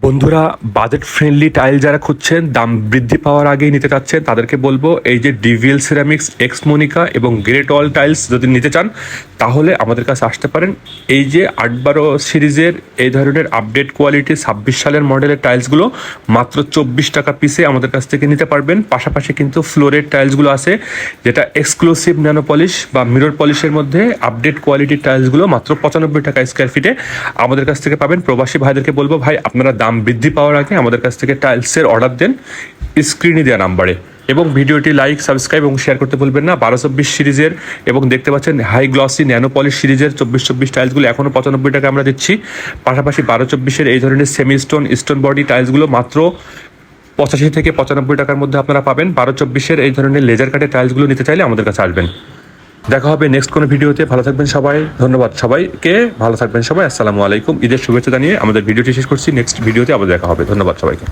বন্ধুরা, budget friendly tile যারা খুঁজছেন, দাম বৃদ্ধি পাওয়ার আগেই নিতে চাচ্ছেন, তাদেরকে বলবো এই যে ডিভিএল সিরামিক্স, এক্স মনিকা এবং গ্রেট অল টাইলস যদি নিতে চান তাহলে আমাদের কাছে আসতে পারেন। এই যে 8-12 সিরিজের এই ধরনের আপডেট কোয়ালিটি 26 সালের মডেলের টাইলসগুলো মাত্র 24 টাকা পিসে আমাদের কাছ থেকে নিতে পারবেন। পাশাপাশি কিন্তু ফ্লোরের টাইলসগুলো আছে, যেটা এক্সক্লুসিভ ন্যানো পলিশ বা মিরর পলিশের মধ্যে আপডেট কোয়ালিটির টাইলসগুলো মাত্র 95 টাকা স্কোয়ার ফিটে আমাদের কাছ থেকে পাবেন। প্রবাসী ভাইদেরকে বলবো, ভাই আপনারা দাম বৃদ্ধি পাওয়ার আগে আমাদের কাছ থেকে টাইলসের অর্ডার দেন স্ক্রিনে দেওয়া নাম্বারে, এবং ভিডিওটি লাইক, সাবস্ক্রাইব এবং শেয়ার করতে ভুলবেন না। 12-24 সিরিজের এবং দেখতে পাচ্ছেন হাই গ্লসি ন্যানো পলিশ সিরিজের 24-24 টাইলসগুলো এখনও 95 টাকা আমরা দিচ্ছি। পাশাপাশি 12-24-এর এই ধরনের সেমি স্টোন বডি টাইলসগুলো মাত্র 85 থেকে 95 টাকার মধ্যে আপনারা পাবেন। 12-24-এর এই ধরনের লেজার কাটে টাইলসগুলো নিতে চাইলে আমাদের কাছে আসবেন। দেখা হবে নেক্সট কোনো ভিডিওতে। ভালো থাকবেন সবাই, ধন্যবাদ সবাইকে, ভালো থাকবেন সবাই, আসসালামু আলাইকুম। ঈদের শুভেচ্ছা জানিয়ে আমাদের ভিডিওটি শেষ করছি। নেক্সট ভিডিওতে আবার দেখা হবে। ধন্যবাদ সবাইকে।